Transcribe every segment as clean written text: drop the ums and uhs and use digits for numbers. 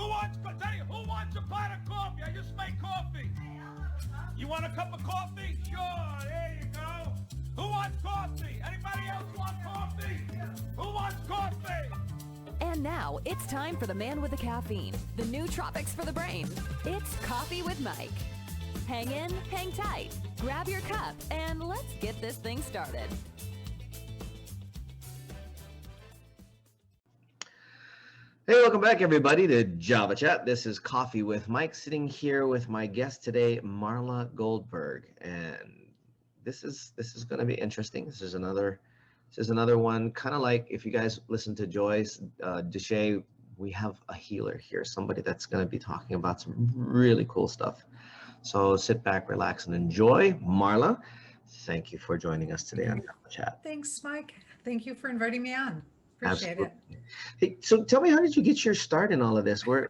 Who wants a pot of coffee? I just made coffee. You want a cup of coffee? Sure, there you go. Who wants coffee? Anybody else want coffee? Who wants coffee? And now it's time for the man with the caffeine, the new tropics for the brain. It's Coffee with Mike. Hang in, hang tight, grab your cup, and let's get this thing started. Hey, welcome back, everybody, to Java Chat. This is Coffee with Mike, sitting here with my guest today, Marla Goldberg, and this is going to be interesting. This is another one, kind of like if you guys listen to Joyce Deshay, we have a healer here, somebody that's going to be talking about some really cool stuff. So sit back, relax, and enjoy. Marla, thank you for joining us today on Java Chat. Thanks, Mike. Thank you for inviting me on. Appreciate Absolutely. it. Hey, so tell me, how did you get your start in all of this? Where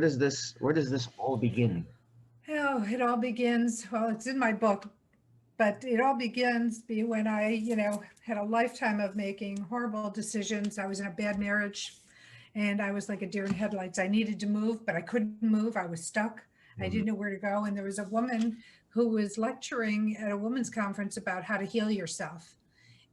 does this all begin? Oh, it all begins, well, it's in my book, but it all begins when I, had a lifetime of making horrible decisions. I was in a bad marriage and I was like a deer in headlights. I needed to move, but I couldn't move. I was stuck. I didn't know where to go. And there was a woman who was lecturing at a women's conference about how to heal yourself.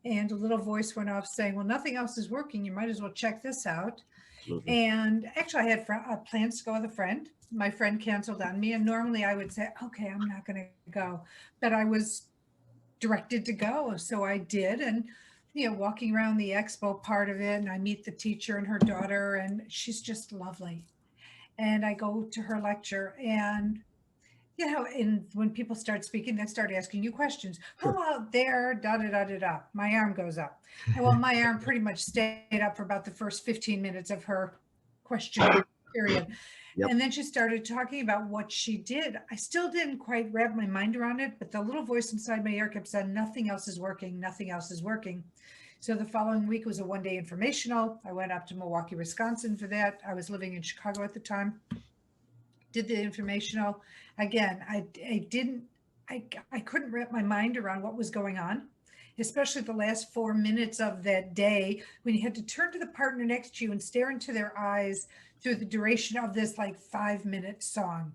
And a little voice went off saying, well, nothing else is working. You might as well check this out. Absolutely. And actually, I had plans to go with a friend. My friend canceled on me. And normally I would say, okay, I'm not going to go. But I was directed to go. So I did. And, walking around the expo part of it, and I meet the teacher and her daughter, and she's just lovely. And I go to her lecture, and and when people start speaking, they start asking you questions. Who out there, da-da-da-da-da. My arm goes up. And well, my arm pretty much stayed up for about the first 15 minutes of her question period. Yep. And then she started talking about what she did. I still didn't quite wrap my mind around it, but the little voice inside my ear kept saying, nothing else is working, nothing else is working. So the following week was a one-day informational. I went up to Milwaukee, Wisconsin for that. I was living in Chicago at the time. Did the informational. Again, I couldn't wrap my mind around what was going on, especially the last 4 minutes of that day when you had to turn to the partner next to you and stare into their eyes through the duration of this 5-minute song.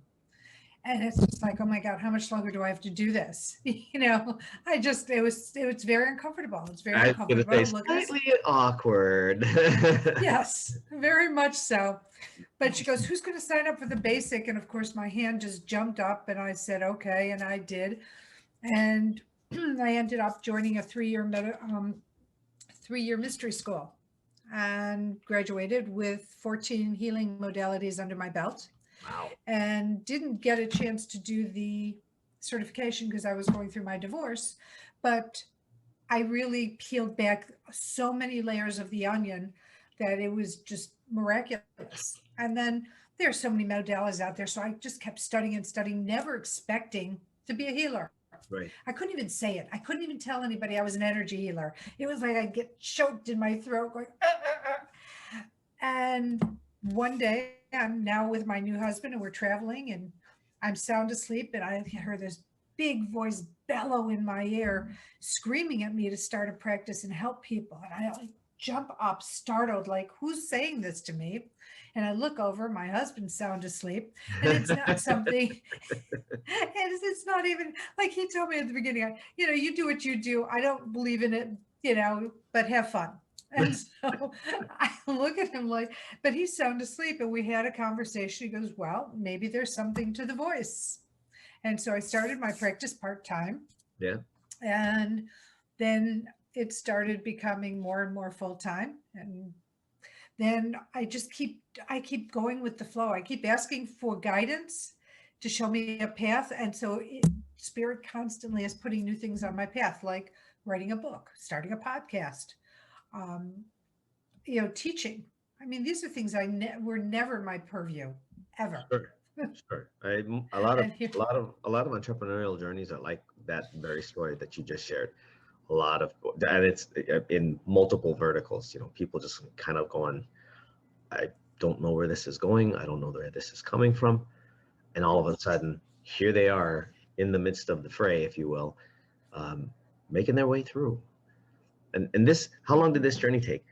And it's just like, oh my God, how much longer do I have to do this? It was very uncomfortable. It's very uncomfortable. Say, slightly awkward. Yes, very much so. But she goes, who's going to sign up for the basic? And of course, my hand just jumped up and I said, okay. And I did. And I ended up joining a 3-year mystery school and graduated with 14 healing modalities under my belt. Wow. And didn't get a chance to do the certification because I was going through my divorce. But I really peeled back so many layers of the onion that it was just miraculous. And then there are so many modalities out there. So I just kept studying and studying, never expecting to be a healer. Right. I couldn't even say it. I couldn't even tell anybody I was an energy healer. It was like I'd get choked in my throat going, And one day I'm now with my new husband and we're traveling and I'm sound asleep and I heard this big voice bellow in my ear screaming at me to start a practice and help people. And I jump up startled, like, who's saying this to me? And I look over, my husband's sound asleep, and it's not something, it's not even, like he told me at the beginning, you do what you do. I don't believe in it, but have fun. And so I look at him like, but he's sound asleep. And we had a conversation. He goes, well, maybe there's something to the voice. And so I started my practice part-time. Yeah. And then it started becoming more and more full-time. And then I keep going with the flow. I keep asking for guidance to show me a path. And so Spirit constantly is putting new things on my path, like writing a book, starting a podcast, teaching. I mean, these are things were never my purview, ever. Sure. A lot of entrepreneurial journeys are like that very story that you just shared. And it's in multiple verticals. People just kind of going, I don't know where this is going. I don't know where this is coming from, and all of a sudden, here they are in the midst of the fray, if you will, making their way through. And this, how long did this journey take?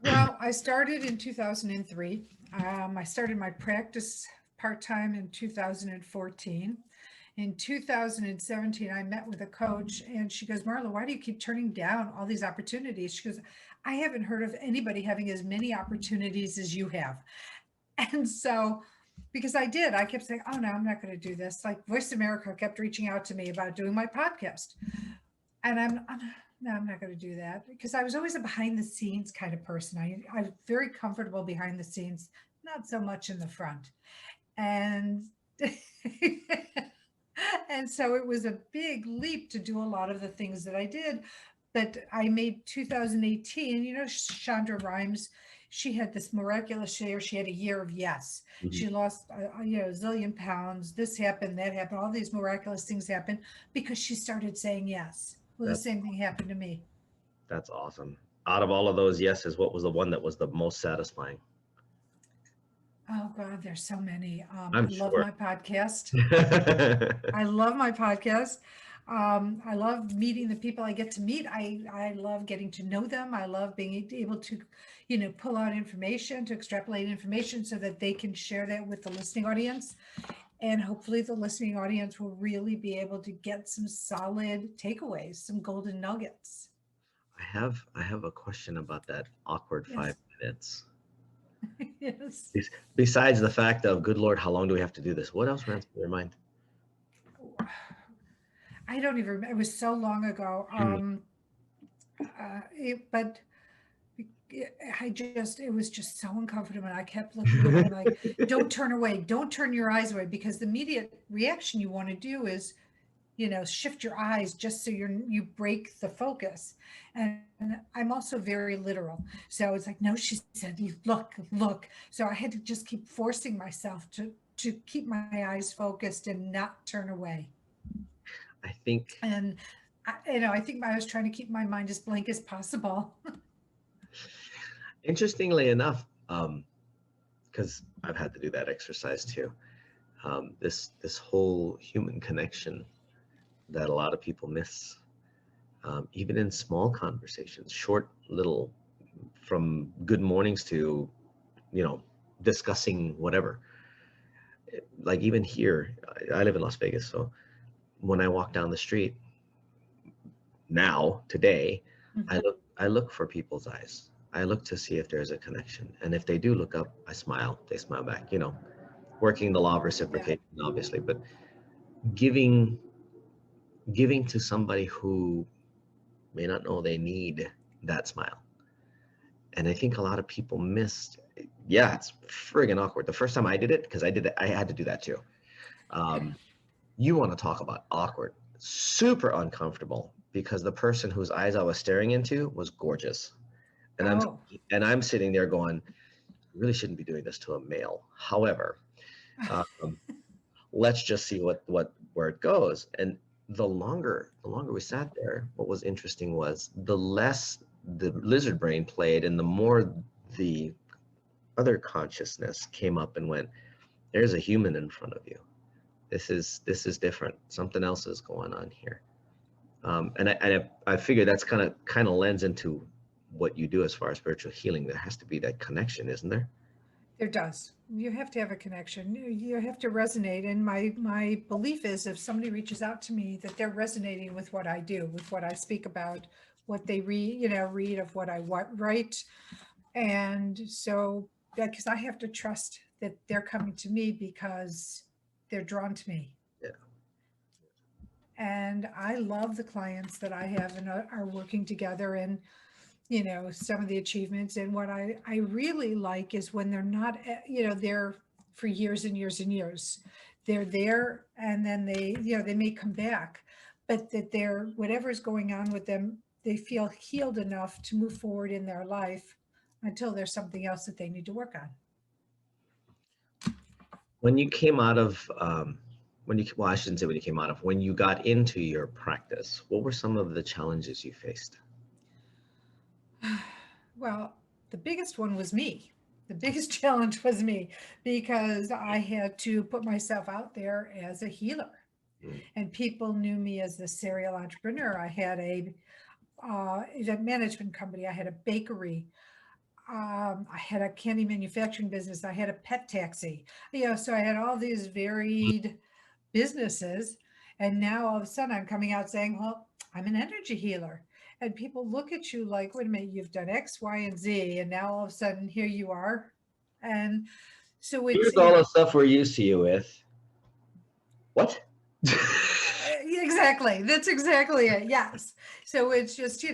Well, I started in 2003. I started my practice part-time in 2014. In 2017, I met with a coach and she goes, Marla, why do you keep turning down all these opportunities? She goes, I haven't heard of anybody having as many opportunities as you have. And so, because I did, I kept saying, oh no, I'm not going to do this. Like Voice America kept reaching out to me about doing my podcast. And no, I'm not going to do that because I was always a behind the scenes kind of person. I'm very comfortable behind the scenes, not so much in the front. And and so it was a big leap to do a lot of the things that I did. But I made 2018, you know, Chandra Rhimes, she had this miraculous year. She had a year of yes. Mhm. She lost, you know, a zillion pounds. This happened, that happened. All these miraculous things happened because she started saying yes. Well, the That's same thing happened to me. that's awesome. Out of all of those yeses, what was the one that was the most satisfying? Oh God, there's so many. I'm I love sure. my podcast. I love my podcast. I love meeting the people I get to meet. I love getting to know them. I love being able to, you know, pull out information, to extrapolate information so that they can share that with the listening audience. And hopefully the listening audience will really be able to get some solid takeaways, some golden nuggets. I have a question about that awkward Yes. 5 minutes. Yes. Besides the fact of, good Lord, how long do we have to do this? What else runs through your mind? I don't even remember. It was so long ago. But it was just so uncomfortable. And I kept looking at him like, don't turn away, don't turn your eyes away, because the immediate reaction you want to do is, you know, shift your eyes just so you break the focus. And I'm also very literal. So it's like, no, she said, look. So I had to just keep forcing myself to keep my eyes focused and not turn away. I think And I think I was trying to keep my mind as blank as possible. interestingly enough, because I've had to do that exercise too. This whole human connection that a lot of people miss, even in small conversations, short little, from good mornings to, you know, discussing whatever. Like even here, I live in Las Vegas, so when I walk down the street now, today, I look for people's eyes. I look to see if there's a connection. And if they do look up, I smile, they smile back, you know, working the law of reciprocation, obviously, but giving to somebody who may not know they need that smile. And I think a lot of people missed. Yeah, it's friggin' awkward. The first time I did it, because I did it, I had to do that too. You want to talk about awkward, super uncomfortable, because the person whose eyes I was staring into was gorgeous. And Oh. I'm sitting there going, really shouldn't be doing this to a male. However, um, let's just see where it goes. And the longer we sat there, what was interesting was the less the lizard brain played and the more the other consciousness came up and went, there's a human in front of you. This is different. Something else is going on here. And I figure that's kind of lends into what you do as far as spiritual healing. There has to be that connection, isn't there? There does. You have to have a connection. You have to resonate. And my belief is if somebody reaches out to me, that they're resonating with what I do, with what I speak about, what they read of what I write. And so, because I have to trust that they're coming to me because they're drawn to me. Yeah. And I love the clients that I have and are working together, and you know, some of the achievements. And what I really like is when they're not, you know, there for years and years and years. They're there and then they, you know, they may come back, but that they're, whatever's going on with them, they feel healed enough to move forward in their life until there's something else that they need to work on. When you came out of, well, I shouldn't say when you came out of, when you got into your practice, what were some of the challenges you faced? Well, the biggest one was me. The biggest challenge was me because I had to put myself out there as a healer. And people knew me as the serial entrepreneur. I had a event management company. I had a bakery. I had a candy manufacturing business. I had a pet taxi, so I had all these varied businesses. And now all of a sudden I'm coming out saying, well, I'm an energy healer. And people look at you like, wait a minute, you've done X, Y, and Z. And now all of a sudden here you are. And so Here's all the stuff we're used to you with. What? Exactly. That's exactly it. Yes. So it's just,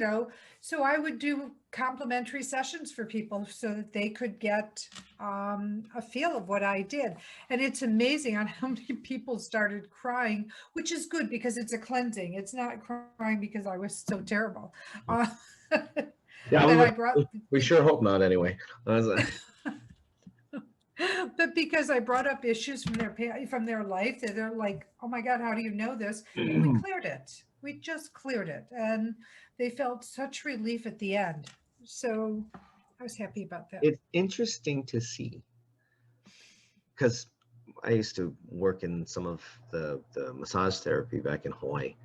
so I would do complimentary sessions for people so that they could get a feel of what I did. And it's amazing on how many people started crying, which is good because it's a cleansing. It's not crying because I was so terrible. Yeah, we sure hope not anyway. But because I brought up issues from their life, they're like, oh my God, how do you know this? And we cleared it. We just cleared it. And they felt such relief at the end. So I was happy about that. It's interesting to see, because I used to work in some of the massage therapy back in Hawaii.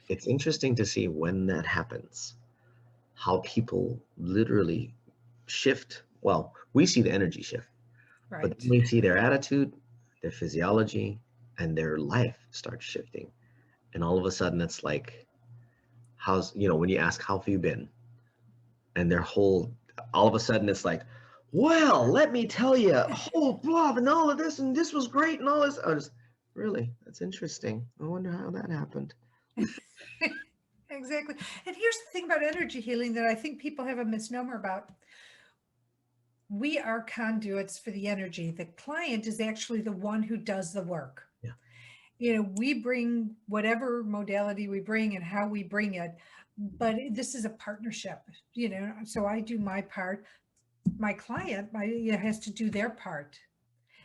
It's interesting to see when that happens, how people literally shift. Well, we see the energy shift, Right. but then we see their attitude, their physiology, and their life starts shifting. And all of a sudden it's like, when you ask, how have you been? And all of a sudden it's like, well, let me tell you, oh, blah, and all of this, and this was great, and all this. Really, that's interesting. I wonder how that happened. Exactly. And here's the thing about energy healing that I think people have a misnomer about. We are conduits for the energy. The client is actually the one who does the work. Yeah. We bring whatever modality we bring and how we bring it, but this is a partnership, so I do my part. My client has to do their part.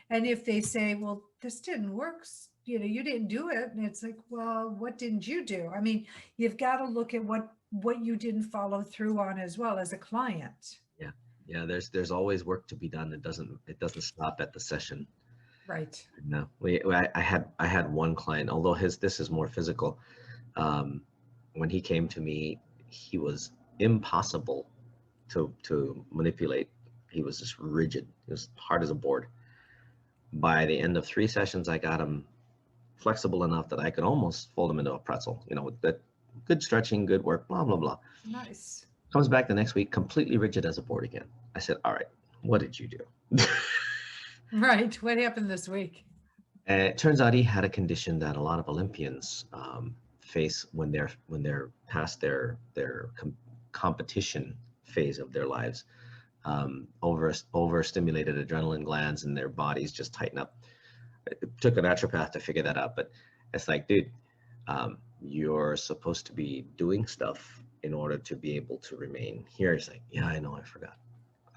And if they say, well, this didn't work, you didn't do it. And it's like, well, what didn't you do? I mean, you've got to look at what you didn't follow through on as well as a client. Yeah, there's always work to be done. It doesn't stop at the session. Right. No, I had one client, although this is more physical. When he came to me, he was impossible to manipulate. He was just rigid. He was hard as a board. By the end of 3 sessions, I got him flexible enough that I could almost fold him into a pretzel. With that good stretching, good work, blah blah blah. Nice. Comes back the next week, completely rigid as a board again. I said, all right, what did you do? Right. What happened this week? And it turns out he had a condition that a lot of Olympians face when they're past their competition phase of their lives. Overstimulated adrenaline glands and their bodies just tighten up. It took a naturopath to figure that out, but it's like, dude, you're supposed to be doing stuff in order to be able to remain here. It's like, yeah, I know, I forgot.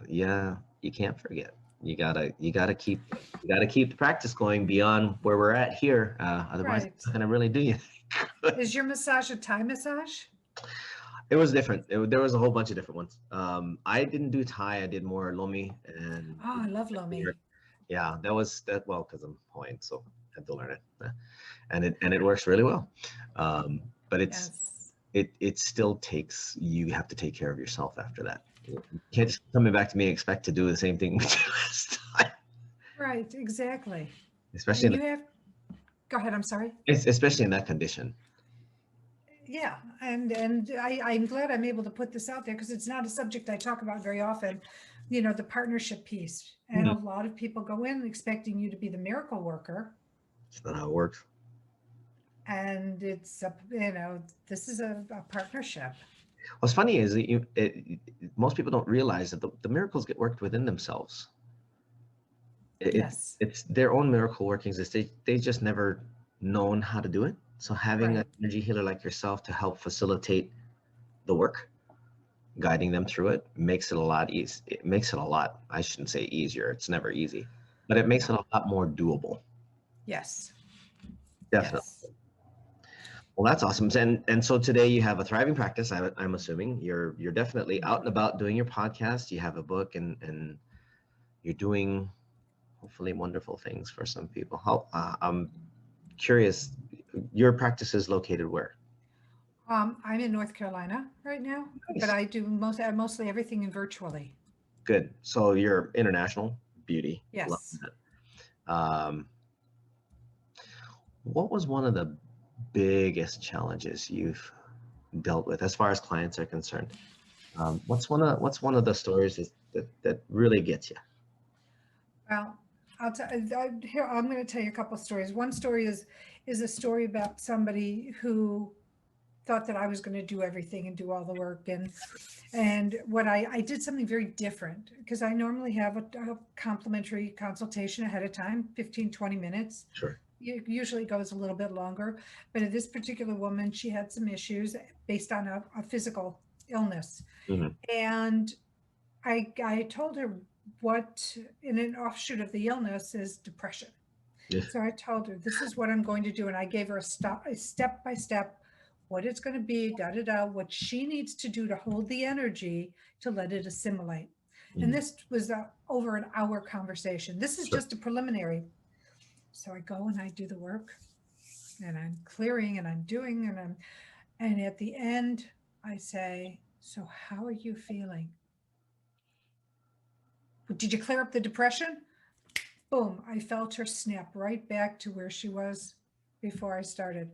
Yeah, you can't forget. You gotta keep the practice going beyond where we're at here. Otherwise, Right. it's not gonna really do you. Is your massage a Thai massage? It was different. There was a whole bunch of different ones. I didn't do Thai. I did more Lomi and. Oh, I love Lomi. Yeah, well, because I'm Hawaiian, so I had to learn it, and it works really well. But it still takes, you have to take care of yourself after that. You can't just coming back to me and expect to do the same thing we did last time. Right, exactly. Especially go ahead, I'm sorry. Especially in that condition. Yeah, and I'm glad I'm able to put this out there because it's not a subject I talk about very often, the partnership piece. And a lot of people go in expecting you to be the miracle worker. It's not how it works. And it's, this is a partnership. What's funny is that most people don't realize that the miracles get worked within themselves. Yes. It's their own miracle workings. They just never known how to do it. So having an energy healer like yourself to help facilitate the work, guiding them through it, makes it a lot easier. It makes it a lot, I shouldn't say easier, it's never easy, but it makes it a lot more doable. Yes. Definitely. Yes. Well, that's awesome. And so today you have a thriving practice. I'm assuming you're definitely out and about doing your podcast. You have a book and you're doing hopefully wonderful things for some people. I'm curious, your practice is located where? I'm in North Carolina right now, but Nice. I do mostly everything in virtually. Good. So you're international beauty. Love Yes. that. What was one of the biggest challenges you've dealt with as far as clients are concerned? What's one of the stories that really gets you? Well, here I'm going to tell you a couple of stories. One story is a story about somebody who thought that I was going to do everything and do all the work, and what I did something very different, because I normally have a complimentary consultation ahead of time, 15-20 minutes. Sure. It usually goes a little bit longer, but in this particular woman, she had some issues based on a physical illness. Mhm. And I told her what, in an offshoot of the illness, is depression. Yeah. So I told her, this is what I'm going to do. And I gave her a step by step, what it's going to be, da da da, what she needs to do to hold the energy to let it assimilate. And Mhm. this was over an hour conversation. This is Sure. just a preliminary. So I go and I do the work, and I'm clearing and I'm doing, and at the end, I say, so how are you feeling? Did you clear up the depression? Boom, I felt her snap right back to where she was before I started.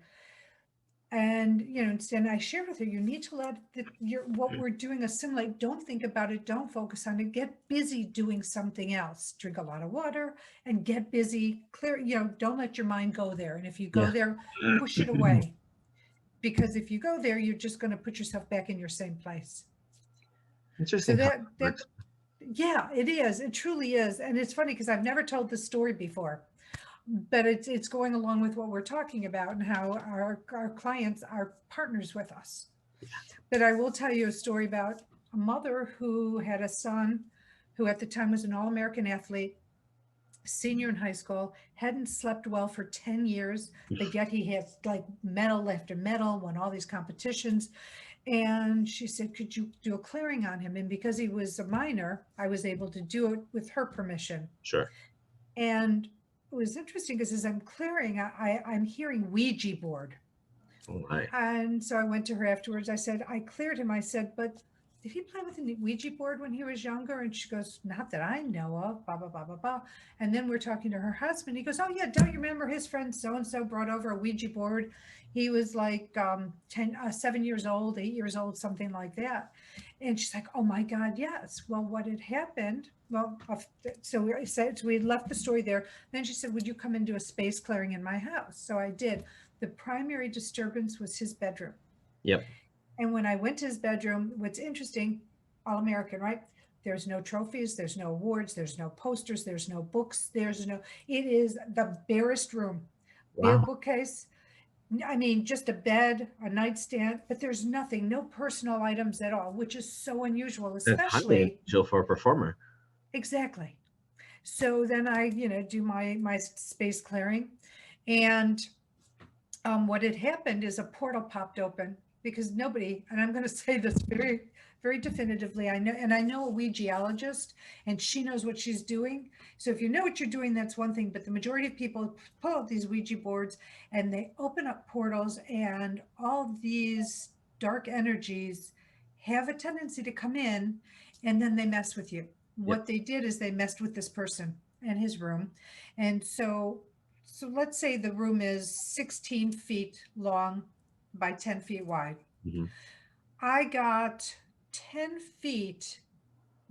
And and I shared with her, you need to let what we're doing assimilate. Don't think about it. Don't focus on it. Get busy doing something else. Drink a lot of water and get busy. Clear. Don't let your mind go there. And if you go Yeah. there, push it away. Because if you go there, you're just going to put yourself back in your same place. So Interesting how it that works. yeah, it is. It truly is. And it's funny because I've never told this story before, but it's going along with what we're talking about and how our clients are partners with us. But I will tell you a story about a mother who had a son who at the time was an All-American athlete, senior in high school, hadn't slept well for 10 years, but yet he had like medal after medal, won all these competitions. And she said, could you do a clearing on him? And because he was a minor, I was able to do it with her permission. Sure. And it was interesting because as I'm clearing, I'm hearing Ouija board. Oh my. And so I went to her afterwards. I said, I cleared him. I said, but did he play with a Ouija board when he was younger? And she goes, not that I know of, blah, blah, blah, blah, blah. And then we're talking to her husband. He goes, oh yeah, don't you remember his friend so-and-so brought over a Ouija board? He was like 7 years old, 8 years old, something like that. And she's like, oh my God, yes. Well, what had happened? Well, so we left the story there. Then she said, would you come and do a space clearing in my house? So I did. The primary disturbance was his bedroom. Yep. And when I went to his bedroom, what's interesting, All-American, right? There's no trophies, there's no awards, there's no posters, there's no books, it is the barest room, bare Wow. bookcase. I mean, just a bed, a nightstand, but there's nothing, no personal items at all, which is so unusual, That's highly especially, unusual for a performer. exactly. So then I, do my space clearing, and what had happened is a portal popped open because nobody, and I'm going to say this very, very definitively, I know a Ouijaologist, and she knows what she's doing. So if you know what you're doing, that's one thing, but the majority of people pull out these Ouija boards and they open up portals, and all these dark energies have a tendency to come in, and then they mess with you. Yep. What they did is they messed with this person and his room. And so let's say the room is 16 feet long by 10 feet wide. Mhm. I got 10 feet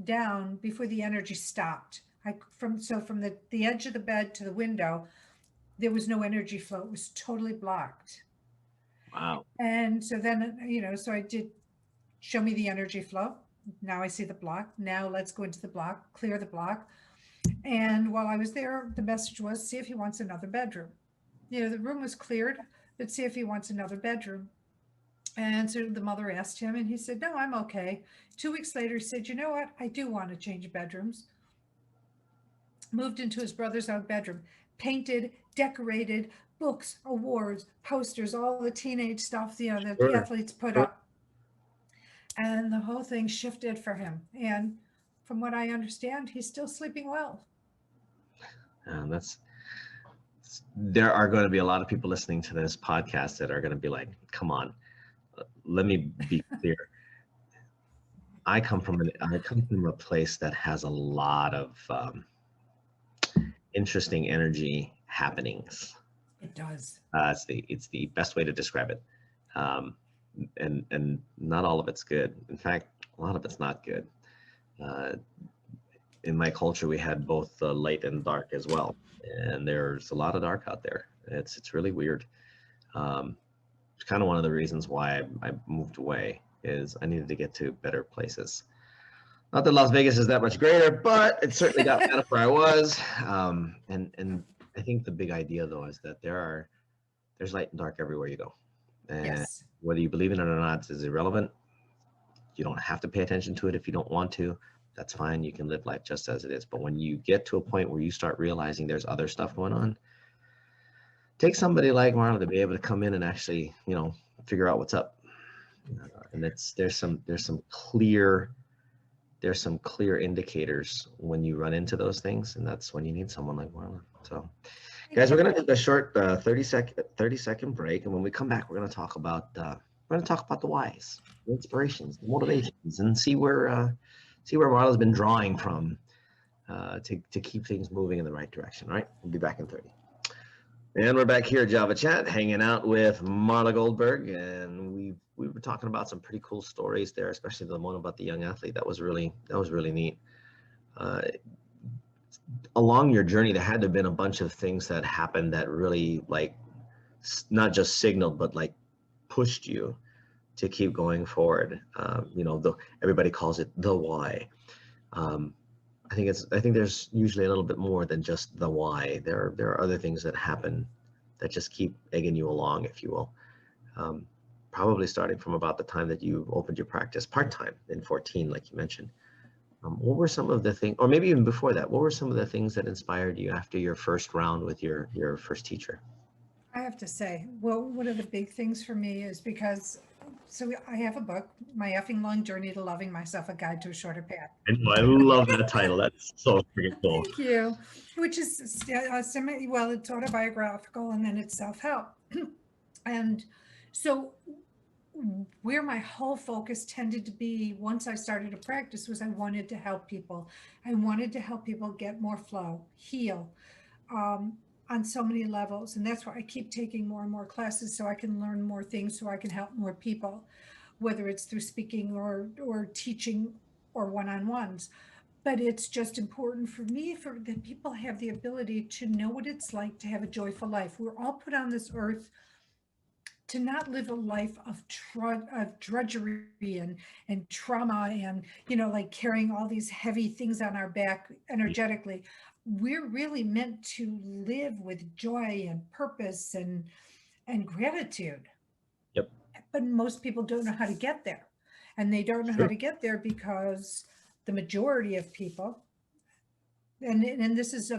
down before the energy stopped. From the edge of the bed to the window, there was no energy flow. It was totally blocked. Wow. And so then, so I did show me the energy flow. Now I see the block. Now let's go into the block, clear the block. And while I was there, the message was, see if he wants another bedroom. The room was cleared, but see if he wants another bedroom. And so the mother asked him, and he said, no, I'm okay. 2 weeks later, he said, you know what? I do want to change bedrooms. Moved into his brother's own bedroom, painted, decorated, books, awards, posters, all the teenage stuff, that the Sure. athletes put Sure. up. And the whole thing shifted for him. And from what I understand, he's still sleeping well. There are going to be a lot of people listening to this podcast that are going to be like, come on, let me be clear. I come from a place that has a lot of interesting energy happenings. It does. It's the best way to describe it. And not all of it's good. In fact, a lot of it's not good. In my culture, we had both light and dark as well, and there's a lot of dark out there. It's really weird. It's kind of one of the reasons why I moved away, is I needed to get to better places. Not that Las Vegas is that much greater, but it certainly got me out of where I was. And I think the big idea though is that there's light and dark everywhere you go. And Yes. whether you believe in it or not is irrelevant. You don't have to pay attention to it if you don't want to. That's fine. You can live life just as it is. But when you get to a point where you start realizing there's other stuff going on, take somebody like Marla to be able to come in and actually, figure out what's up. And there's some clear indicators when you run into those things, and that's when you need someone like Marla. So, guys, we're gonna take a short 30-second break, and when we come back, we're gonna talk about the whys, the inspirations, the motivations, and see where Marla's been drawing from to keep things moving in the right direction. All right, we'll be back in 30. And we're back here at Java Chat, hanging out with Marla Goldberg, and we were talking about some pretty cool stories there, especially the one about the young athlete. That was really neat. Along your journey, there had to have been a bunch of things that happened that really, like, not just signaled, but like pushed you to keep going forward. Everybody calls it the why. I think there's usually a little bit more than just the why. There are other things that happen that just keep egging you along, if you will. Probably starting from about the time that you opened your practice part-time in 14, like you mentioned. What were some of the things, or maybe even before that, what were some of the things that inspired you after your first round with your first teacher? I have to say, well, one of the big things for me is because, so I have a book, My Effing Long Journey to Loving Myself, A Guide to a Shorter Path. I love that title. That's so freaking cool. Thank you. Which is, it's autobiographical, and then it's self-help. And so where my whole focus tended to be once I started to practice was I wanted to help people. I wanted to help people get more flow, heal, on so many levels. And that's why I keep taking more and more classes, so I can learn more things, so I can help more people, whether it's through speaking or teaching or one-on-ones. But it's just important for me that people have the ability to know what it's like to have a joyful life. We're all put on this earth to not live a life of drudgery and trauma and, like carrying all these heavy things on our back energetically. We're really meant to live with joy and purpose and gratitude. Yep. But most people don't know how to get there. And they don't know how to get there because the majority of people, and this is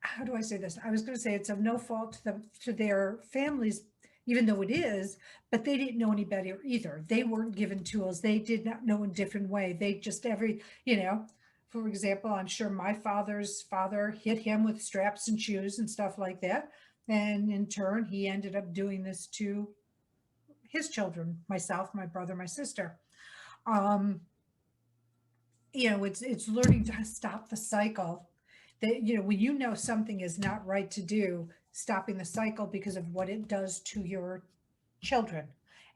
how do I say this? I was going to say it's of no fault to their families, even though it is, but they didn't know any better either. They weren't given tools. They did not know a different way. They just for example, I'm sure my father's father hit him with straps and shoes and stuff like that. And in turn, he ended up doing this to his children, myself, my brother, my sister. It's learning to stop the cycle. That, when something is not right to do, stopping the cycle because of what it does to your children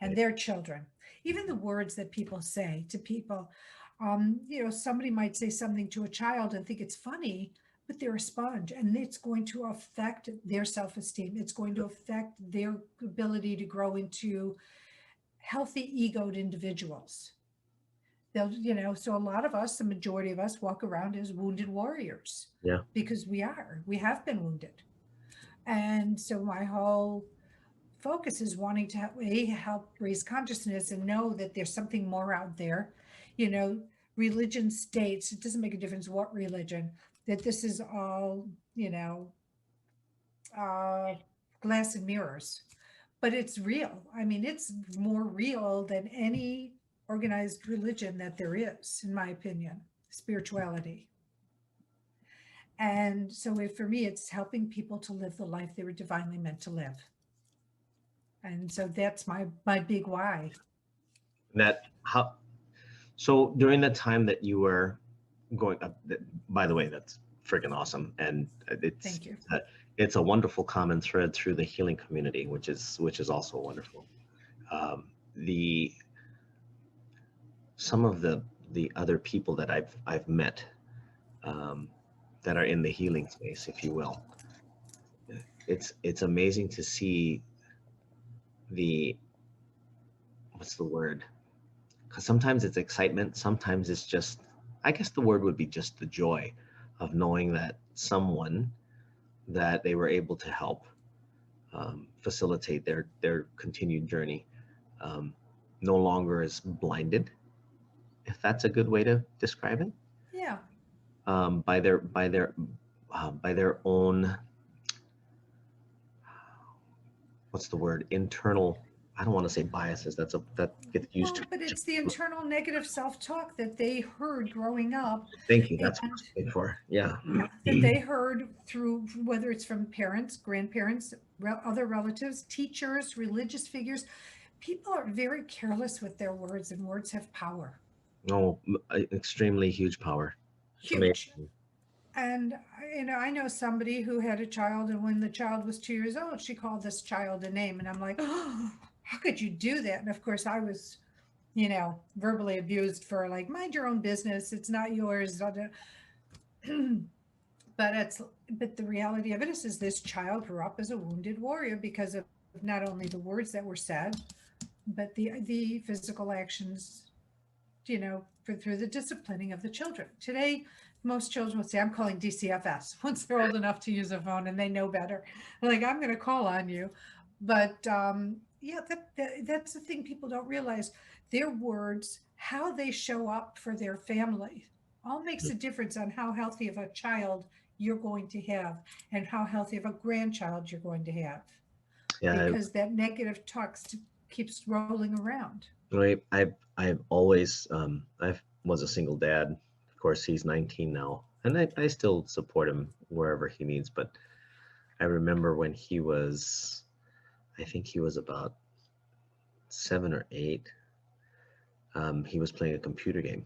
and their children. Even the words that people say to people, somebody might say something to a child and think it's funny, but they're a sponge, and it's going to affect their self-esteem. It's going to affect their ability to grow into healthy, egoed individuals. So a lot of us, the majority of us, walk around as wounded warriors. Yeah. Because we have been wounded. And so my whole focus is wanting to help raise consciousness and know that there's something more out there. Religion states, it doesn't make a difference what religion, that this is all, glass and mirrors. But it's real. I mean, it's more real than any organized religion that there is, in my opinion, spirituality. And so for me, it's helping people to live the life they were divinely meant to live. And so that's my big why. That how so during the time that you were going up, by the way, that's freaking awesome, and Thank you. it's a wonderful common thread through the healing community, which is also wonderful. The some of the other people that I've met that are in the healing space, if you will, it's amazing to see the what's the word? Because sometimes it's excitement, sometimes it's just, I guess the word would be just the joy of knowing that someone that they were able to help facilitate their continued journey no longer is blinded, if that's a good way to describe it, Yeah. by their own, what's the word, internal, I don't want to say biases, that gets used Well, to. but it's the internal negative self-talk that they heard growing up. Thank you, that's what And I'm looking for. Yeah. yeah, that they heard through, whether it's from parents, grandparents, other relatives, teachers, religious figures. People are very careless with their words, and words have power. Oh, extremely huge power. It's Huge. amazing. And I know somebody who had a child, and when the child was 2 years old, she called this child a name, and I'm like, oh, how could you do that? And of course, I was, verbally abused for, like, mind your own business. It's not yours. But the reality of it is this child grew up as a wounded warrior because of not only the words that were said, but the physical actions, through the disciplining of the children. Today, most children would say, I'm calling DCFS once they're old enough to use a phone and they know better. Like, I'm going to call on you. But yeah, that's the thing people don't realize. Their words, how they show up for their family, all makes a difference on how healthy of a child you're going to have and how healthy of a grandchild you're going to have. Yeah, Because that negative talk keeps rolling around. I've always I was a single dad. Of course, he's 19 now, and I still support him wherever he needs. But I remember when he was, I think he was about 7 or 8. He was playing a computer game,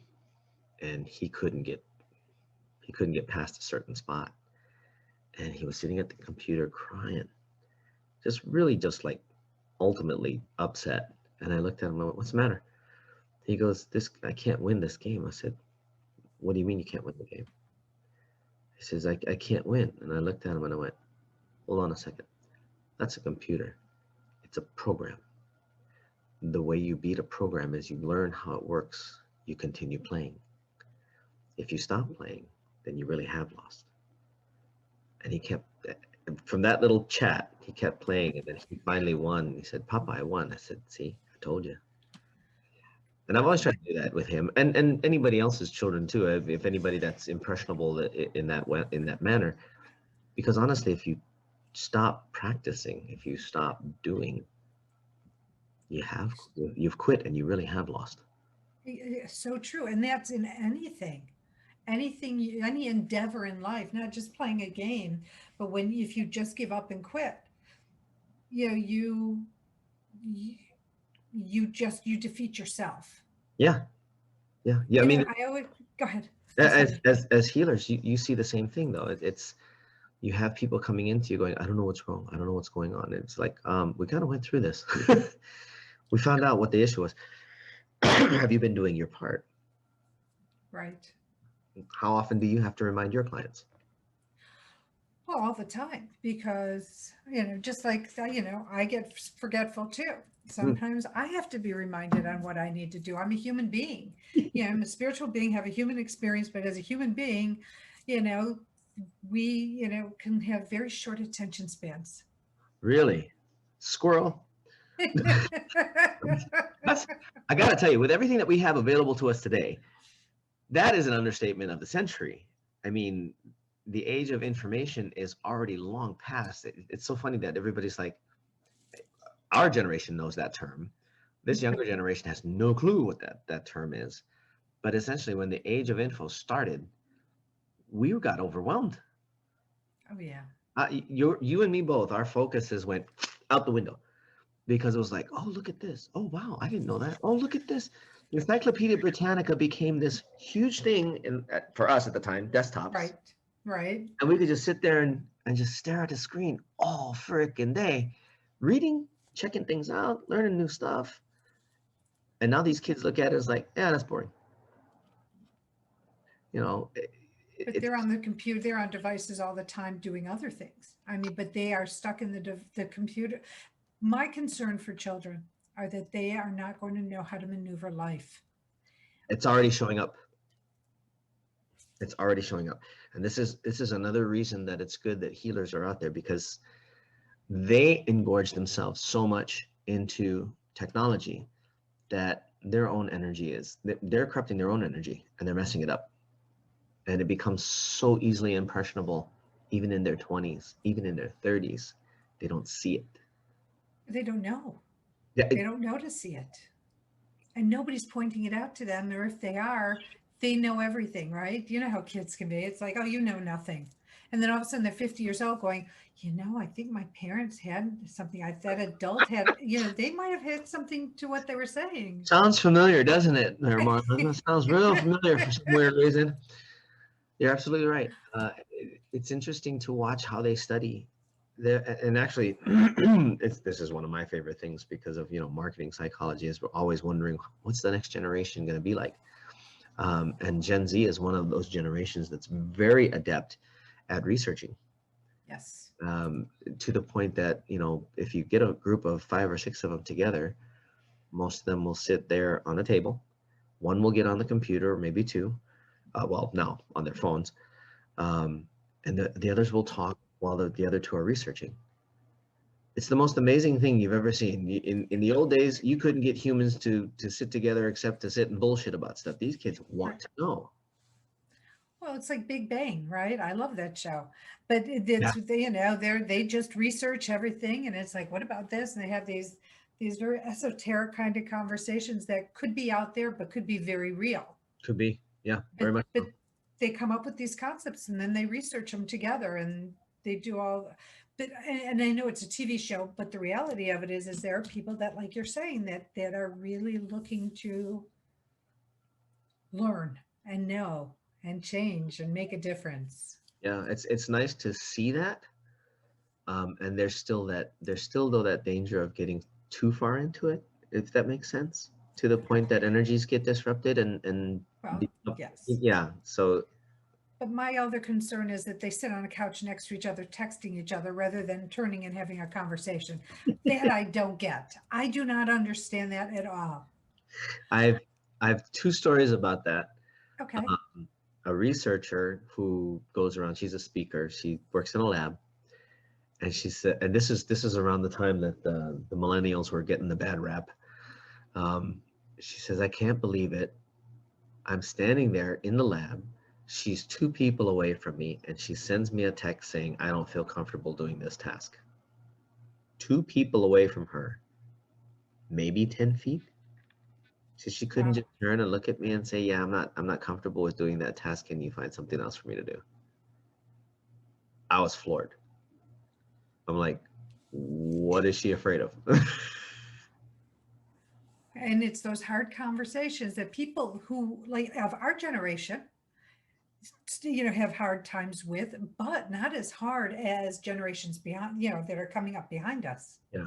and he couldn't get past a certain spot, and he was sitting at the computer crying, just like ultimately upset. And I looked at him and I went, what's the matter? He goes, I can't win this game. I said, what do you mean you can't win the game? He says, I can't win. And I looked at him and I went, hold on a second. That's a computer. It's a program. The way you beat a program is you learn how it works. You continue playing. If you stop playing, then you really have lost. And he kept, from that little chat, he kept playing, and then he finally won. He said, Papa, I won. I said, see, I told you. And I've always tried to do that with him and anybody else's children too. If anybody that's impressionable in that manner, because honestly, if you stop practicing, if you stop doing, you've quit and you really have lost. So true. And that's in anything, any endeavor in life, not just playing a game, but if you just give up and quit, you defeat yourself. Yeah. I mean, I always go ahead. As healers, you see the same thing though. It's you have people coming into you going, I don't know what's wrong. I don't know what's going on. It's like, we kind of went through this. We found out what the issue was. Have you been doing your part? Right. How often do you have to remind your clients? Well, all the time, because, just like, I get forgetful too. Sometimes I have to be reminded on what I need to do. I'm a human being. I'm a spiritual being, have a human experience, but as a human being, we, can have very short attention spans. Really? Squirrel? I got to tell you, with everything that we have available to us today, that is an understatement of the century. I mean, the age of information is already long past. It's so funny that everybody's like, our generation knows that term. This younger generation has no clue what that term is. But essentially, when the age of info started, we got overwhelmed. Oh, yeah. You and me both, our focuses went out the window. because it was like, oh, look at this. Oh, wow, I didn't know that. Oh, look at this. Encyclopedia Britannica became this huge thing for us at the time, desktops. Right. Right. And we could just sit there and just stare at the screen all freaking day, reading, checking things out, learning new stuff. And now these kids look at it as like, yeah, that's boring. You know, But they're on the computer, they're on devices all the time doing other things. I mean, but they are stuck in the computer. My concern for children are that they are not going to know how to maneuver life. it's already showing up. It's already showing up. And this is another reason that it's good that healers are out there, because they engorge themselves so much into technology that their own energy they're corrupting their own energy, and they're messing it up. And it becomes so easily impressionable, even in their 20s, even in their 30s. They don't see it. They don't know. Yeah, They don't know to see it. And nobody's pointing it out to them. Or if they are, they know everything, right? You know how kids can be. It's like, oh, you know nothing. And then all of a sudden they're 50 years old going, I think my parents had something. That adult had, they might have had something to what they were saying. sounds familiar, doesn't it, Marla? That sounds real familiar for some weird reason. You're absolutely right. It's interesting to watch how they study. And actually, this is one of my favorite things because of marketing psychology. Is we're always wondering what's the next generation going to be like. And Gen Z is one of those generations that's very adept at researching. Yes. To the point that if you get a group of 5 or 6 of them together, most of them will sit there on a table. One will get on the computer, or maybe 2. Now on their phones, and the others will talk while the other 2 are researching. It's the most amazing thing you've ever seen. In the old days, you couldn't get humans to sit together except to sit and bullshit about stuff. These kids want to know. Well, it's like Big Bang, right? I love that show, but they just research everything, and it's like, what about this? And they have these very esoteric kind of conversations that could be out there, but could be very real. Could be. Yeah, very much. But they come up with these concepts and then they research them together and they do all. But and I know it's a TV show, but the reality of it is there are people that, like you're saying, that are really looking to learn and know and change and make a difference. Yeah, it's nice to see that. And there's still though that danger of getting too far into it, if that makes sense, to the point that energies get disrupted and Yes. Yeah. So. But my other concern is that they sit on a couch next to each other, texting each other rather than turning and having a conversation. That I don't get. I do not understand that at all. I have 2 stories about that. Okay. A researcher who goes around, she's a speaker, she works in a lab, and she said, and this is around the time that the millennials were getting the bad rap. She says, I can't believe it. I'm standing there in the lab. She's 2 people away from me, and she sends me a text saying, I don't feel comfortable doing this task. 2 people away from her, maybe 10 feet. So she couldn't just turn and look at me and say, yeah, I'm not comfortable with doing that task. Can you find something else for me to do? I was floored. I'm like, what is she afraid of? And it's those hard conversations that people who of our generation, have hard times with, but not as hard as generations beyond, that are coming up behind us. Yeah.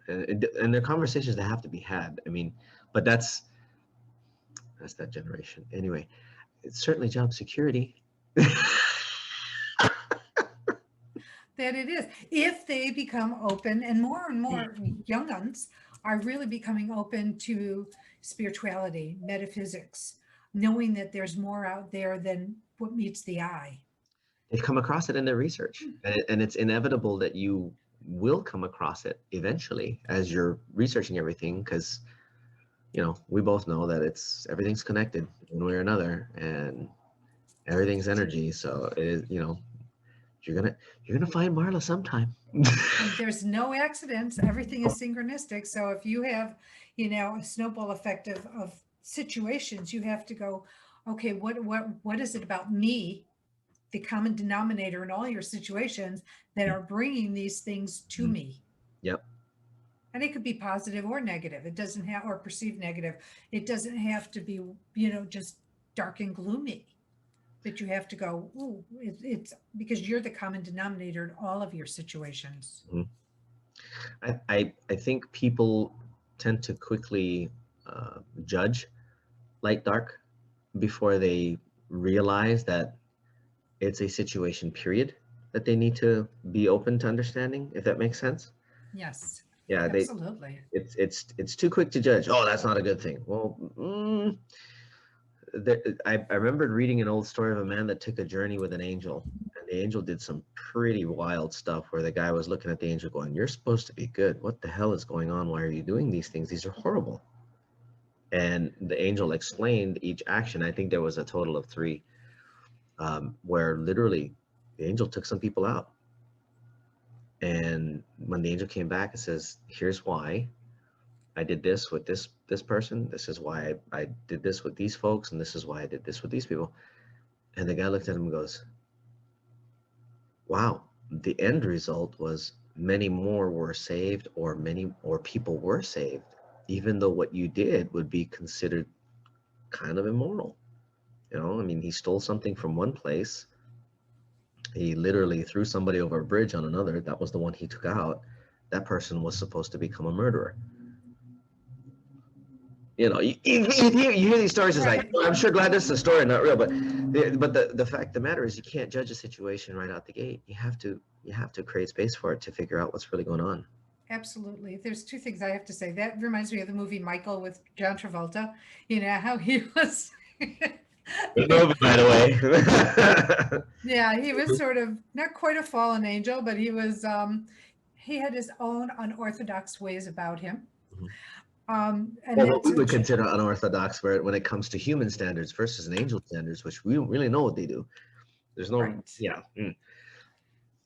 And they're conversations that have to be had. I mean, but that's that generation. Anyway, it's certainly job security. That it is. If they become open, and more young ones are really becoming open to spirituality, metaphysics, knowing that there's more out there than what meets the eye. They've come across it in their research, and it's inevitable that you will come across it eventually as you're researching everything, because we both know that everything's connected one way or another, and everything's energy. So it is, you're gonna find Marla sometime. And there's no accidents. Everything is synchronistic. So if you have, a snowball effect of situations, you have to go, okay, what is it about me, the common denominator in all your situations, that are bringing these things to me? Yep. And it could be positive or negative. It doesn't have, or perceived negative. It doesn't have to be, just dark and gloomy. That you have to go, ooh, it's because you're the common denominator in all of your situations. Mhm. I think people tend to quickly judge light dark before they realize that it's a situation period that they need to be open to understanding, if that makes sense. Yes, Yeah, absolutely. it's too quick to judge. Oh, that's not a good thing. Well, I remembered reading an old story of a man that took a journey with an angel, and the angel did some pretty wild stuff where the guy was looking at the angel going, "You're supposed to be good. What the hell is going on? Why are you doing these things? These are horrible." And the angel explained each action. I think there was a total of three, where literally the angel took some people out. And when the angel came back and says, "Here's why I did this with this person. This is why I did this with these folks, and this is why I did this with these people." And the guy looked at him and goes, "Wow, the end result was many more were saved, or many more people were saved, even though what you did would be considered kind of immoral." I mean, he stole something from one place. He literally threw somebody over a bridge on another. That was the one he took out. That person was supposed to become a murderer. You hear these stories. It's like, Right. I'm sure glad this is a story, not real. But the fact of the matter is, you can't judge a situation right out the gate. You have to create space for it to figure out what's really going on. Absolutely. There's two things I have to say. That reminds me of the movie Michael with John Travolta. How he was. Good movie, by the way. Yeah, he was sort of not quite a fallen angel, but he had his own unorthodox ways about him. And Well, what we that's would consider unorthodox when it comes to human standards versus an angel standards, which we don't really know what they do. There's no, right. yeah.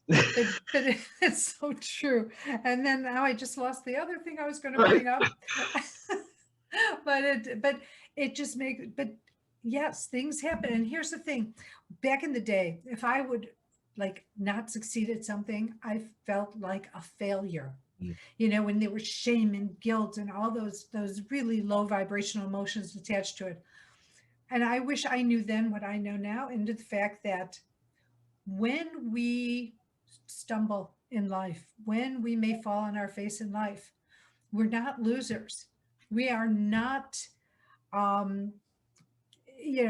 But it's so true. And then now I just lost the other thing I was going to bring up. but it just makes, but yes, things happen. And here's the thing. Back in the day, if I would like not succeed at something, I felt like a failure. Mm. When there was shame and guilt and all those really low vibrational emotions attached to it. And I wish I knew then what I know now, into the fact that when we stumble in life, when we may fall on our face in life, we're not losers. We are not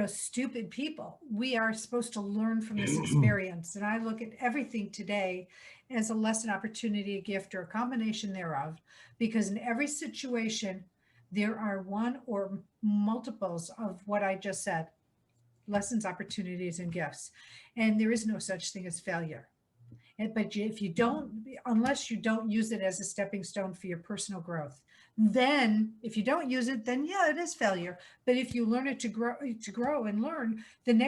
stupid people. We are supposed to learn from this experience. And I look at everything today as a lesson, opportunity, a gift, or a combination thereof, because in every situation, there are one or multiples of what I just said: lessons, opportunities, and gifts. And there is no such thing as failure. But if you don't, unless you don't use it as a stepping stone for your personal growth, then if you don't use it, then yeah, it is failure. But if you learn it to grow and learn, then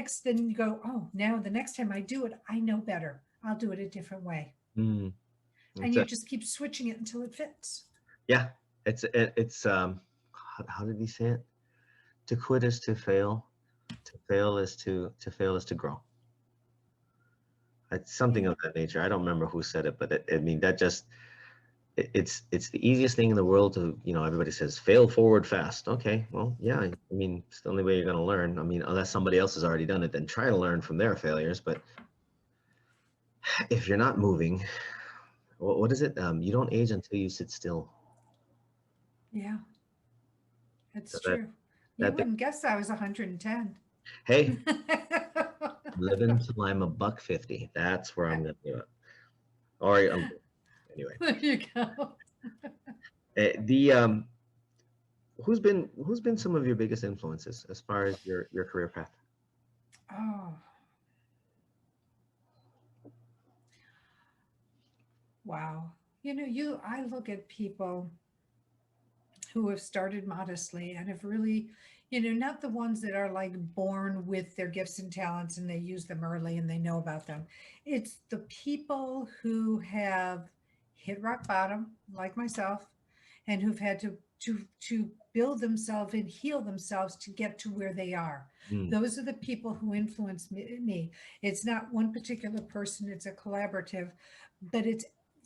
you go, oh, now the next time I do it, I know better. I'll do it a different way. Mm. And you just keep switching it until it fits. Yeah, it's how did he say it? To quit is to fail. To fail is to grow. It's something of that nature. I don't remember who said it, but I mean, that just it's the easiest thing in the world to, everybody says fail forward fast. Okay, well, yeah, I mean, it's the only way you're going to learn. I mean, unless somebody else has already done it, then try to learn from their failures. But if you're not moving, what is it? You don't age until you sit still. Yeah, it's So true. You wouldn't guess I was 110. Hey, living till I'm $150. That's where I'm going to do it. Or anyway. There you go. Who's been some of your biggest influences as far as your career path? Oh. Wow. I look at people who have started modestly and have really, not the ones that are like born with their gifts and talents and they use them early and they know about them. It's the people who have hit rock bottom, like myself, and who've had to build themselves and heal themselves to get to where they are. Those are the people who influence me. It's not one particular person, it's a collaborative, but it's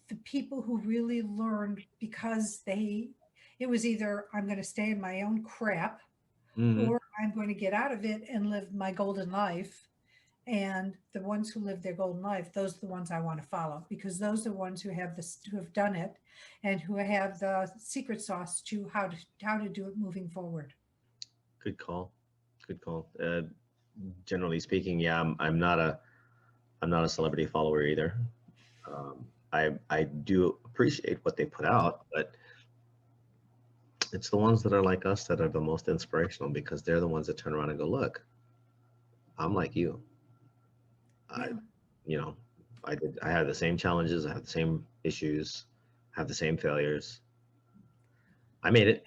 the people who really learned because it was either I'm going to stay in my own crap Hmm. or I'm going to get out of it and live my golden life. And the ones who live their golden life, those are the ones I want to follow, because those are the ones who have this, who have done it, and who have the secret sauce to how to do it moving forward. Good call. Good call. Generally speaking, yeah, I'm not a celebrity follower either. I do appreciate what they put out, but it's the ones that are like us that are the most inspirational, because they're the ones that turn around and go, look, I'm like you. I, Yeah. you know, I had the same challenges, I had the same issues, have the same failures. I made it.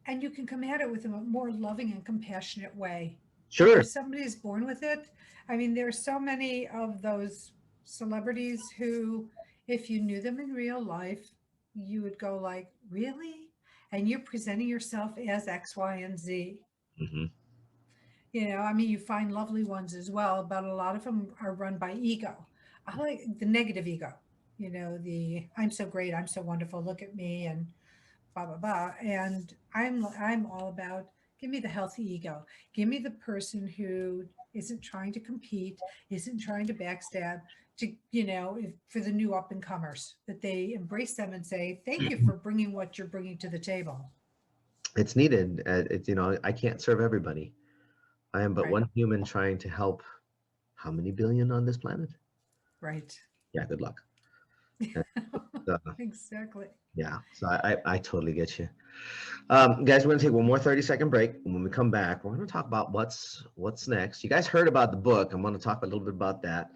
And you can come at it with a more loving and compassionate way. If Sure. somebody is born with it, I mean, there are so many of those celebrities who, if you knew them in real life, you would go like, really? And you're presenting yourself as X, Y, and Z. Hmm. I mean, you find lovely ones as well, but a lot of them are run by ego. I like the negative ego, the I'm so great, I'm so wonderful, look at me, and blah blah blah. And I'm all about, give me the healthy ego. Give me the person who isn't trying to compete, isn't trying to backstab, to for the new up and comers, that they embrace them and say thank you for bringing what you're bringing to the table. It's needed. I can't serve everybody. I am but Right. one human trying to help how many billion on this planet? Right. Yeah, good luck. And, uh, Exactly. yeah, so I totally get you. Guys, we're gonna take one more 30-second break. And when we come back, we're gonna talk about what's next. You guys heard about the book. I'm gonna talk a little bit about that.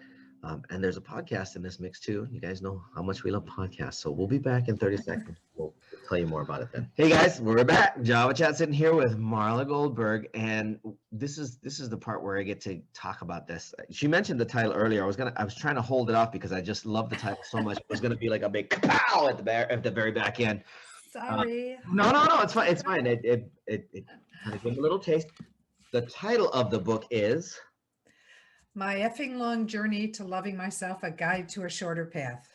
And there's a podcast in this mix too. You guys know how much we love podcasts. So we'll be back in 30 seconds. We'll tell you more about it then. Hey guys, we're back. Java Chat sitting here with Marla Goldberg. And this is the part where I get to talk about this. She mentioned the title earlier. I was trying to hold it off because I just love the title so much. It was gonna be like a big kapow at the very back end. Sorry. No, it's fine. It's fine. It kind of gave me a little taste. The title of the book is My effing long journey to loving myself, a guide to a shorter path.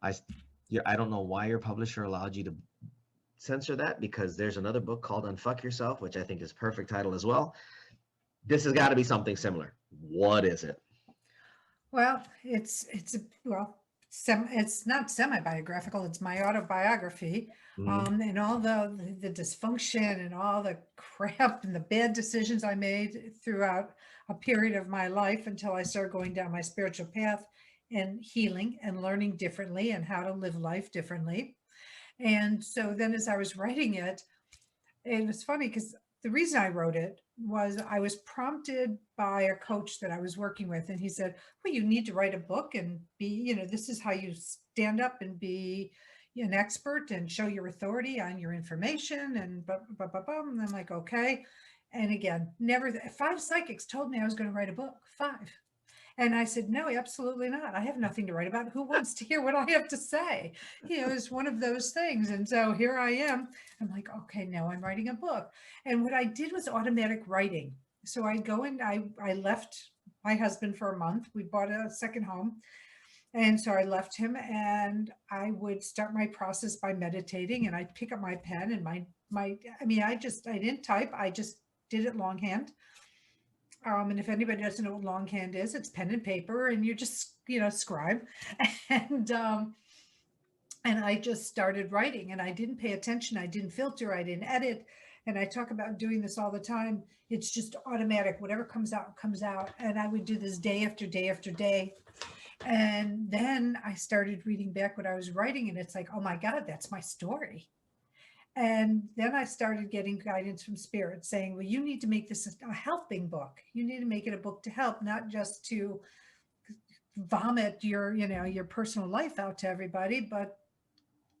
I. Yeah, I don't know why your publisher allowed you to censor that, because there's another book called Unfuck Yourself, which I think is a perfect title as well. This has got to be something similar. What is it? Well, it's not semi-biographical. It's my autobiography, Mhm. and all the dysfunction and all the crap and the bad decisions I made throughout a period of my life until I started going down my spiritual path and healing and learning differently and how to live life differently. And so then, as I was writing it, it was funny because the reason I wrote it was I was prompted by a coach that I was working with. And he said, well, you need to write a book and be, this is how you stand up and be an expert and show your authority on your information and blah, blah, blah, blah. And I'm like, okay. And again, never, 5 psychics told me I was going to write a book, 5. And I said, no, absolutely not. I have nothing to write about. Who wants to hear what I have to say? It's one of those things. And so here I am. I'm like, okay, now I'm writing a book. And what I did was automatic writing. So I go in, I left my husband for a month. We bought a second home. And so I left him, and I would start my process by meditating, and I'd pick up my pen and I didn't type. I just did it longhand. And if anybody doesn't know what longhand is, it's pen and paper, and you just, scribe. And I just started writing, and I didn't pay attention. I didn't filter. I didn't edit. And I talk about doing this all the time. It's just automatic. Whatever comes out, comes out. And I would do this day after day after day. And then I started reading back what I was writing, and it's like, oh my God, that's my story. And then I started getting guidance from spirit saying, well, you need to make this a helping book. You need to make it a book to help, not just to vomit your personal life out to everybody, but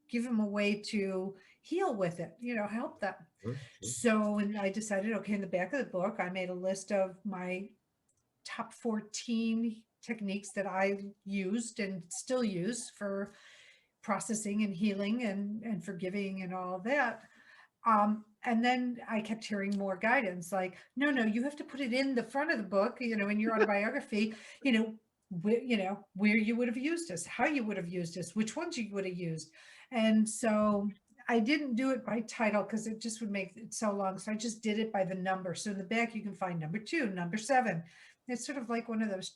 give them a way to heal with it, help them. Sure, sure. So when I decided, okay, in the back of the book, I made a list of my top 14 techniques that I used and still use for processing and healing and forgiving and all that. And then I kept hearing more guidance like, no, you have to put it in the front of the book, in your autobiography, where you would have used us, how you would have used us, which ones you would have used. And so I didn't do it by title because it just would make it so long. So I just did it by the number. So in the back, you can find number 2, number 7. It's sort of like one of those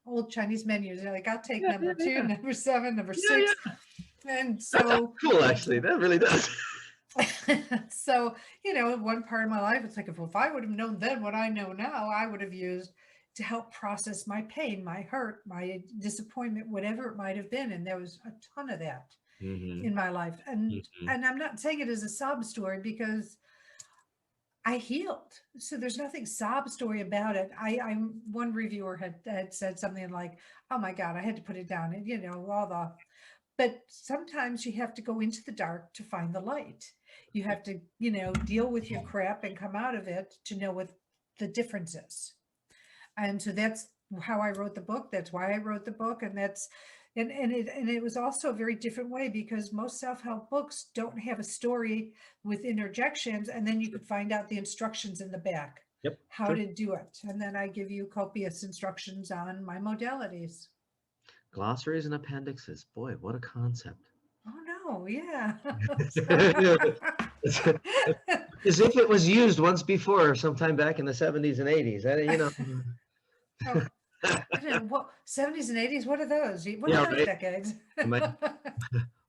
old Chinese menus. You're like, I'll take Yeah, number yeah, 2, yeah. number 7, number Yeah, 6. yeah. And That's so, cool, actually. That really does. so, one part of my life, it's like, if I would have known then what I know now, I would have used to help process my pain, my hurt, my disappointment, whatever it might have been. And there was a ton of that Hmm. in my life. And Hmm. and I'm not saying it as a sob story because I healed. So there's nothing sob story about it. I'm one reviewer had said something like, "Oh my God, I had to put it down." And all the, but sometimes you have to go into the dark to find the light. You have to, deal with your crap and come out of it to know what the difference is. And so that's how I wrote the book. That's why I wrote the book. And that's, and it was also a very different way because most self-help books don't have a story with interjections. And then you could find out the instructions in the back, Yep. how Sure. to do it. And then I give you copious instructions on my modalities. Glossaries and appendixes. Boy, what a concept. Oh no, yeah. As if it was used once before, sometime back in the 70s and 80s. Oh, I don't know, what 70s and 80s, what are those? What Yeah, are those right. decades?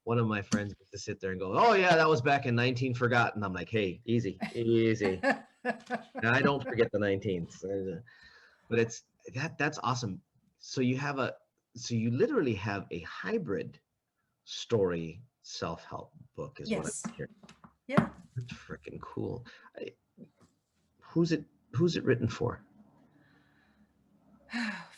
One of my friends used to sit there and go, "Oh yeah, that was back in 19 forgotten." I'm like, "Hey, easy, easy. I don't forget the 19th." But that's awesome. So you literally have a hybrid story self-help book is what Yes. I'm hearing. Yeah. That's freaking cool. Who's it written for?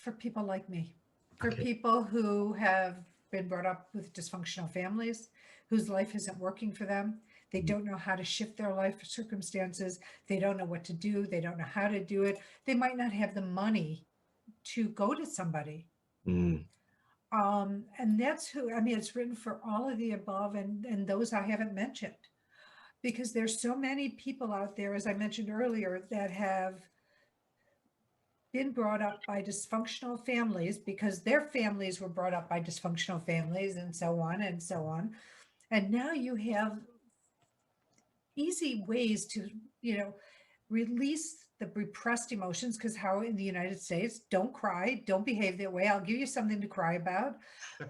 For people like me, for Okay. people who have been brought up with dysfunctional families, whose life isn't working for them. They don't know how to shift their life circumstances. They don't know what to do. They don't know how to do it. They might not have the money to go to somebody. Mm. And that's who, I mean, it's written for all of the above and those I haven't mentioned, because there's so many people out there, as I mentioned earlier, that have been brought up by dysfunctional families because their families were brought up by dysfunctional families and so on and so on. And now you have easy ways to, release the repressed emotions, because how in the United States, don't cry, don't behave that way. I'll give you something to cry about.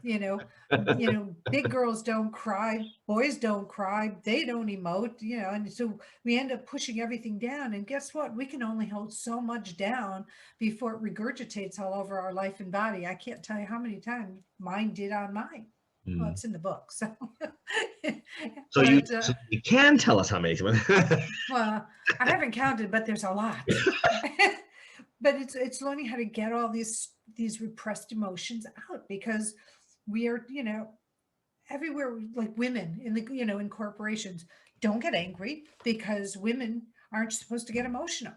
Big girls don't cry, boys don't cry, they don't emote, and so we end up pushing everything down. And guess what? We can only hold so much down before it regurgitates all over our life and body. I can't tell you how many times mine did on mine. Well, it's in the book. So, So you but, can tell us how many. well, I haven't counted, but there's a lot. But it's learning how to get all these repressed emotions out, because we are, everywhere, like women in the, in corporations, don't get angry because women aren't supposed to get emotional.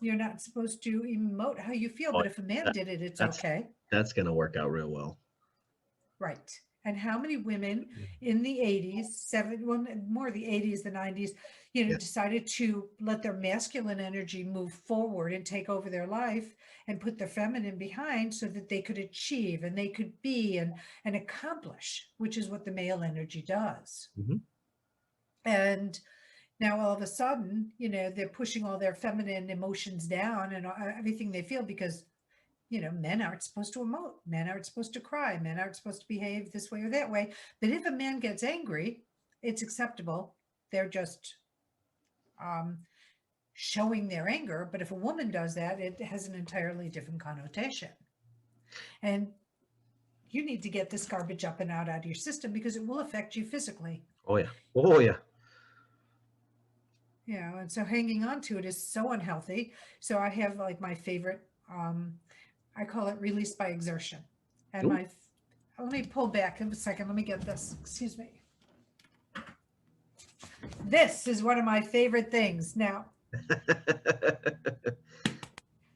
You're not supposed to emote how you feel, but if a man did it, it's okay. That's going to work out real well. Right. And how many women in the 80s, more the 80s, the 90s, decided to let their masculine energy move forward and take over their life and put their feminine behind so that they could achieve and they could be and accomplish, which is what the male energy does. Mm-hmm. And now all of a sudden, they're pushing all their feminine emotions down and everything they feel because men aren't supposed to emote. Men aren't supposed to cry. Men aren't supposed to behave this way or that way. But if a man gets angry, it's acceptable. They're just showing their anger. But if a woman does that, it has an entirely different connotation. And you need to get this garbage up and out of your system because it will affect you physically. Oh, yeah. Oh, yeah. And so hanging on to it is so unhealthy. So I have like my favorite, I call it release by exertion. And let me pull back a second. Let me get this. Excuse me. This is one of my favorite things. Now,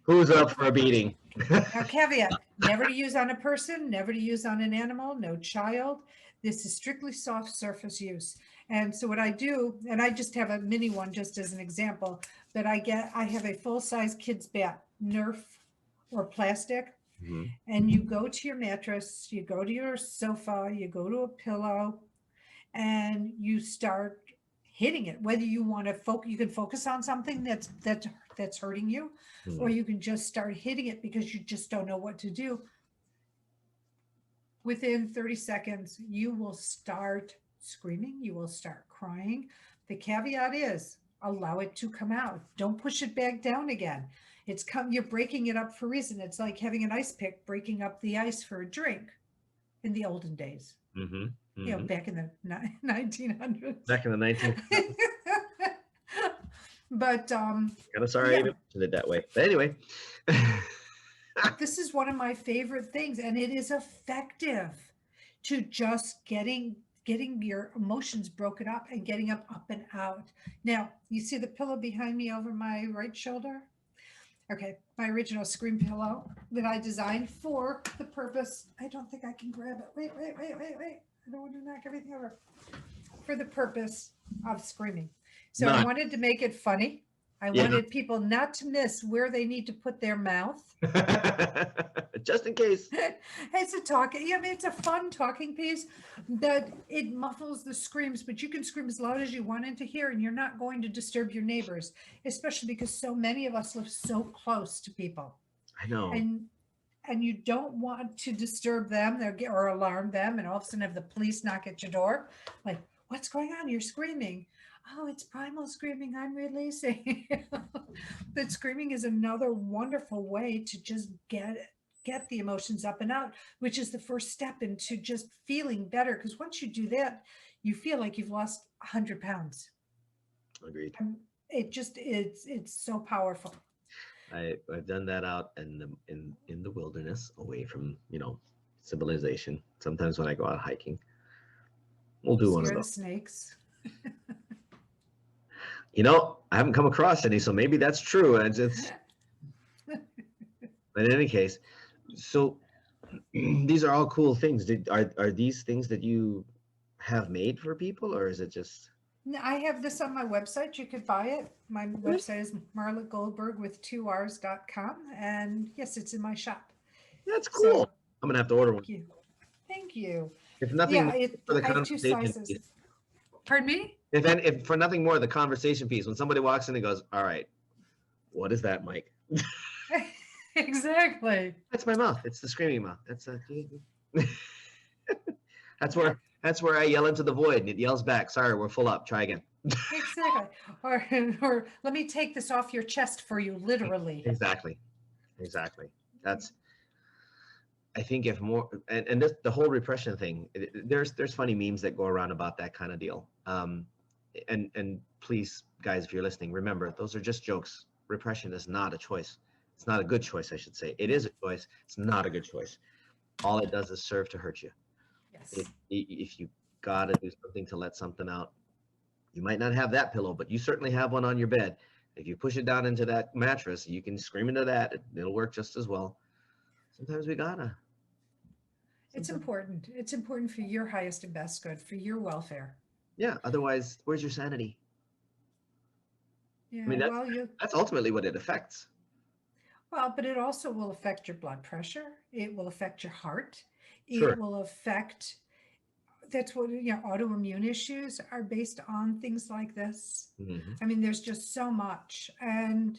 who's up for a beating? Now, caveat, never to use on a person, never to use on an animal, no child. This is strictly soft surface use. And so what I do, and I just have a mini one just as an example, that I have a full-size kid's bat, Nerf or plastic, Mhm. and you go to your mattress, you go to your sofa, you go to a pillow, and you start hitting it. Whether you want to focus, you can focus on something that's hurting you, or Mhm. you can just start hitting it because you just don't know what to do. Within 30 seconds, you will start screaming, you will start crying. The caveat is allow it to come out. Don't push it back down again. You're breaking it up for a reason. It's like having an ice pick breaking up the ice for a drink in the olden days, Mhm. Mhm. back in the 1900s. Back in the 19th. But Kind of sorry I yeah, even mentioned it that way. But anyway. this is one of my favorite things, and it is effective to just getting your emotions broken up and getting up and out. Now, you see the pillow behind me over my right shoulder? Okay, my original scream pillow that I designed for the purpose. I don't think I can grab it. Wait. I don't want to knock everything over. For the purpose of screaming. So I Not. wanted to make it funny. I Yeah. wanted people not to miss where they need to put their mouth. Just in case. It's a talking, I mean, it's a fun talking piece that it muffles the screams, but you can scream as loud as you want into here, and you're not going to disturb your neighbors, especially because so many of us live so close to people, I know. and you don't want to disturb them or alarm them, and all of a sudden have the police knock at your door, like, what's going on? You're screaming. Oh, it's primal screaming. I'm releasing. But screaming is another wonderful way to just get the emotions up and out, which is the first step into just feeling better. Because once you do that, you feel like you've lost 100 pounds. Agreed. It's so powerful. I've done that out in the wilderness, away from civilization. Sometimes when I go out hiking, we'll do one of Scare the those. snakes. I haven't come across any, so maybe that's true. But in any case, so these are all cool things. Are these things that you have made for people, or is it just? I have this on my website. You could buy it. My website is Marla Goldberg with 2Rs.com. And yes, it's in my shop. That's So cool. I'm gonna have to order one. thank you. Thank you. If nothing Yeah, more for the I have 2 conversation sizes. piece. Pardon me? If for nothing more, the conversation piece. When somebody walks in and goes, "All right, what is that, Mike?" Exactly. That's my mouth. It's the screaming mouth. That's where I yell into the void and it yells back. Sorry, we're full up. Try again. Exactly. Or let me take this off your chest for you, literally. Exactly. I think if more and this, the whole repression thing, there's funny memes that go around about that kind of deal. And please, guys, if you're listening, remember those are just jokes. Repression is not a choice. It's not a good choice, I should say. It is a choice. It's not a good choice. All it does is serve to hurt you. Yes. If you gotta do something to let something out, you might not have that pillow, but you certainly have one on your bed. If you push it down into that mattress, you can scream into that. It'll work just as well. Sometimes we gotta. It's important. It's important for your highest and best good, for your welfare. Yeah. Otherwise, where's your sanity? Yeah. I mean, that's ultimately what it affects. Well, but it also will affect your blood pressure. It will affect your heart. Sure. It will affect, that's what, autoimmune issues are based on things like this. Mm-hmm. I mean, there's just so much. And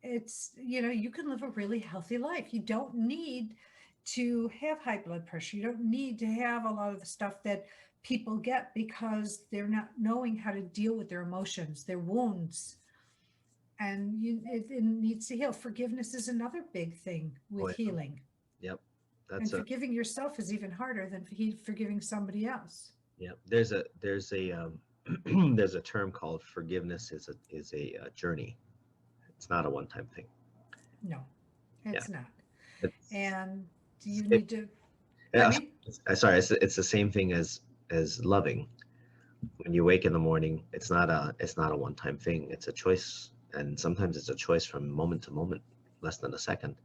it's, you can live a really healthy life. You don't need to have high blood pressure. You don't need to have a lot of the stuff that people get because they're not knowing how to deal with their emotions, their wounds. And it needs to heal. Forgiveness is another big thing with healing. Yep. And forgiving yourself is even harder than forgiving somebody else. Yeah. There's a there's a term called forgiveness is a journey. It's not a one-time thing. No, it's not. And you it- need to. Sorry, it's the same thing as loving. When you wake in the morning, it's not a one-time thing. It's a choice, and sometimes it's a choice from moment to moment, less than a second.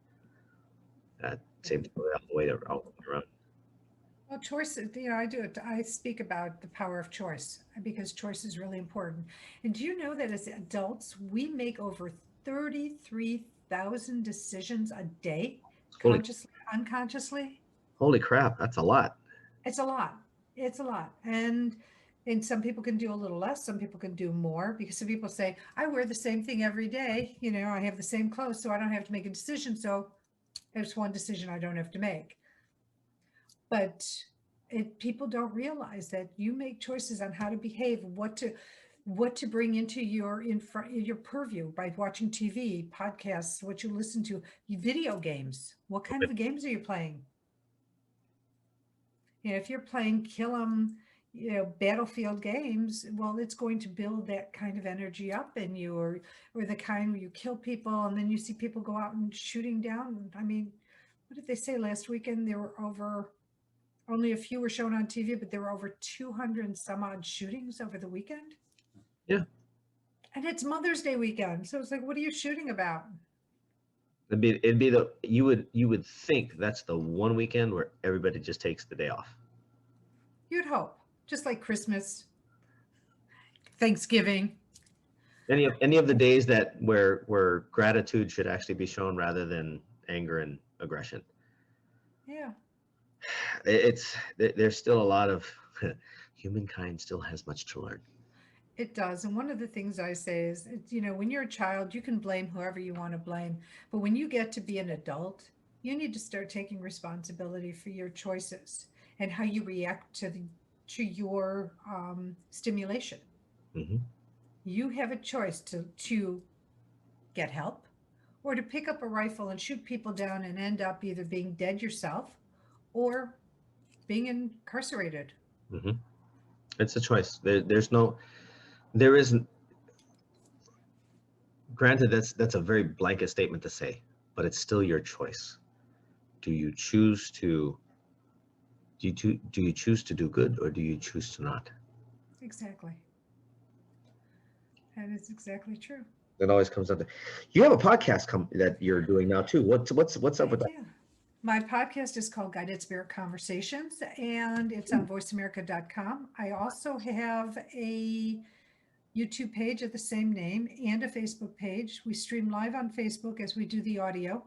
Same story all the way around. Well, choice, I speak about the power of choice because choice is really important. And do you know that as adults, we make over 33,000 decisions a day consciously unconsciously. Holy crap, that's a lot. It's a lot. It's a lot. And some people can do a little less, some people can do more, because some people say, I wear the same thing every day. You know, I have the same clothes, so I don't have to make a decision. So there's one decision I don't have to make. But people don't realize that you make choices on how to behave, what to bring into your purview by watching TV, podcasts, what you listen to, video games. What kind of games are you playing? You know, if you're playing kill 'em, battlefield games, well, it's going to build that kind of energy up in you, or the kind where you kill people and then you see people go out and shooting down. I mean, what did they say last weekend? There were only a few were shown on TV, but there were over 200 and some odd shootings over the weekend. Yeah. And it's Mother's Day weekend. So it's like, what are you shooting about? It'd be you would think that's the one weekend where everybody just takes the day off. You'd hope, just like Christmas, Thanksgiving. Any of the days where gratitude should actually be shown rather than anger and aggression. Yeah. There's still a lot of humankind still has much to learn. It does. And one of the things I say is, when you're a child, you can blame whoever you want to blame. But when you get to be an adult, you need to start taking responsibility for your choices and how you react to your stimulation. Mm-hmm. You have a choice to get help or to pick up a rifle and shoot people down and end up either being dead yourself or being incarcerated. Mm-hmm. It's a choice. There isn't. Granted, that's a very blanket statement to say, but it's still your choice. Do you choose to do good, or do you choose to not? Exactly. That is exactly true. It always comes up to. You have a podcast that you're doing now too. What's up with that? My podcast is called Guided Spirit Conversations, and it's on voiceamerica.com. I also have a YouTube page of the same name and a Facebook page. We stream live on Facebook as we do the audio,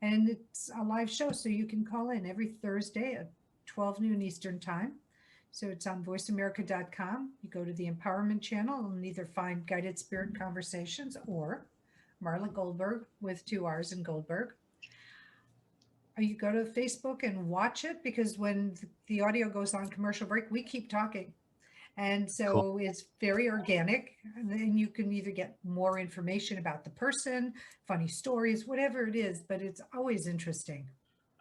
and it's a live show, so you can call in every Thursday at 12 noon Eastern time. So it's on voiceamerica.com. You go to the Empowerment channel and either find Guided Spirit Conversations or Marla Goldberg with 2 R's in Goldberg. Or you go to Facebook and watch it, because when the audio goes on commercial break, we keep talking. And so cool. It's very organic. And then you can either get more information about the person, funny stories, whatever it is, but it's always interesting.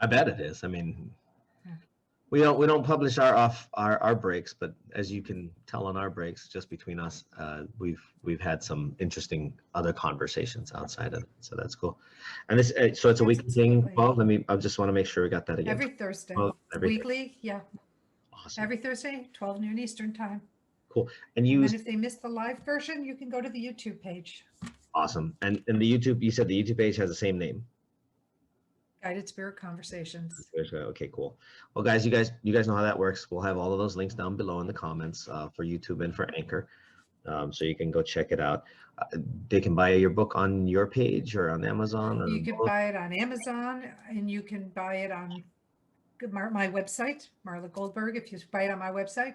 I bet it is. I mean, we don't publish our breaks, but as you can tell on our breaks, just between us, we've had some interesting other conversations outside of it, so that's cool. And this, so it's a weekly thing. Well, I just want to make sure we got that again. Every Thursday, weekly, yeah. Awesome. Every Thursday, 12 noon Eastern time. Cool. And if they missed the live version, you can go to the YouTube page. Awesome. And the YouTube, you said the YouTube page has the same name. Guided Spirit Conversations. Okay, cool. Well, guys, you guys know how that works. We'll have all of those links down below in the comments for YouTube and for Anchor, so you can go check it out. They can buy your book on your page or on Amazon. You can buy it on Amazon, and you can buy it on my website, Marla Goldberg. If you buy it on my website,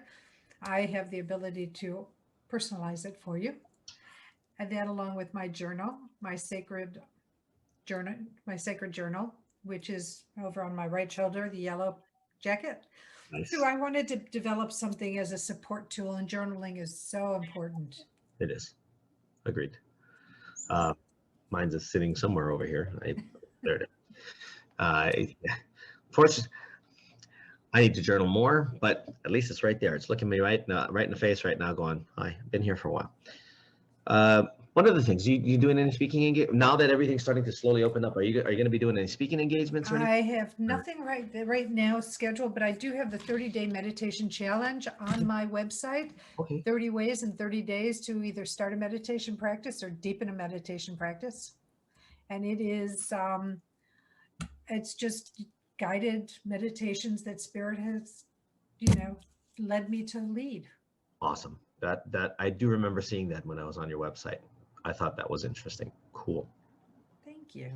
I have the ability to personalize it for you, and that along with my journal, my sacred journal, which is over on my right shoulder, the yellow jacket. Nice. So I wanted to develop something as a support tool, and journaling is so important. It is. Agreed. Mine's just sitting somewhere over here. There it is. Fortunately, I need to journal more, but at least it's right there. It's looking me right in the face right now, going, "Hi, I've been here for a while." One of the things, you doing any speaking engagement now that everything's starting to slowly open up? Are you going to be doing any speaking engagements? Or I have nothing right now scheduled, but I do have the 30-day meditation challenge on my website. Okay. 30 ways in 30 days to either start a meditation practice or deepen a meditation practice. And it is, it's just guided meditations that Spirit has, led me to lead. Awesome. That I do remember seeing that when I was on your website. I thought that was interesting. Cool. Thank you.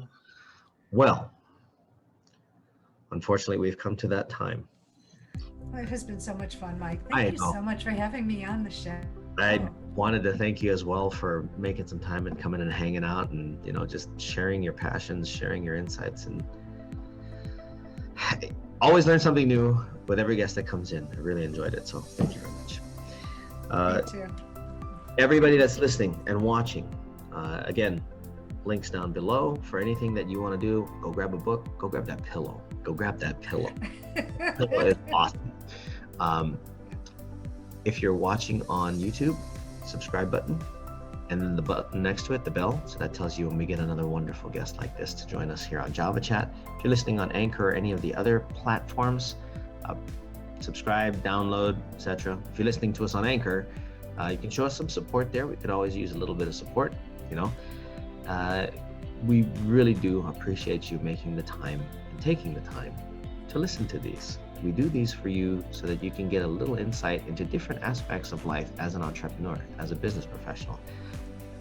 Well, unfortunately, we've come to that time. Oh, it has been so much fun, Mike. I Thank you know. so much for having me on the show. I wanted to thank you as well for making some time and coming and hanging out and, just sharing your passions, sharing your insights, and always learn something new with every guest that comes in. I really enjoyed it. So thank you very much. Me too. Everybody that's listening and watching, again, links down below for anything that you want to do. Go grab a book, go grab that pillow. Go grab that pillow. Pillow is awesome. If you're watching on YouTube, subscribe button, and then the button next to it, the bell. So that tells you when we get another wonderful guest like this to join us here on Java Chat. If you're listening on Anchor or any of the other platforms, subscribe, download, etc. If you're listening to us on Anchor, you can show us some support there. We could always use a little bit of support, We really do appreciate you making the time and taking the time to listen to these. We do these for you so that you can get a little insight into different aspects of life as an entrepreneur, as a business professional,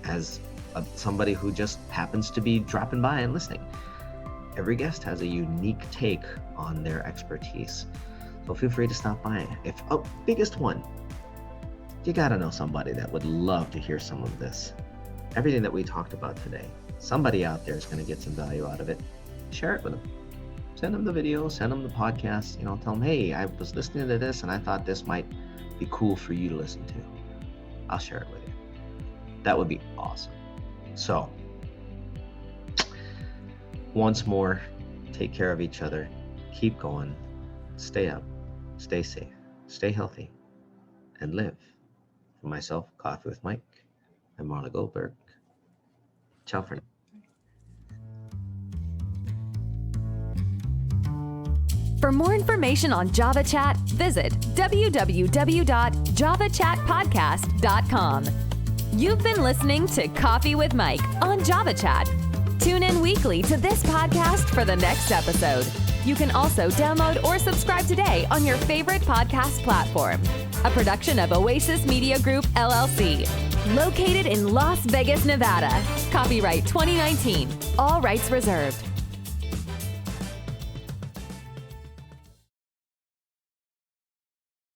as somebody who just happens to be dropping by and listening. Every guest has a unique take on their expertise. So feel free to stop by. Biggest one, you gotta know somebody that would love to hear some of this. Everything that we talked about today, somebody out there is gonna get some value out of it. Share it with them. Send them the video, send them the podcast, tell them, hey, I was listening to this and I thought this might be cool for you to listen to. I'll share it with you. That would be awesome. So, once more, take care of each other, keep going, stay up, stay safe, stay healthy, and live. For myself, Coffee with Mike, and Marla Goldberg. Ciao for now. For more information on Java Chat, visit www.javachatpodcast.com. You've been listening to Coffee with Mike on Java Chat. Tune in weekly to this podcast for the next episode. You can also download or subscribe today on your favorite podcast platform. A production of Oasis Media Group, LLC. Located in Las Vegas, Nevada. Copyright 2019. All rights reserved.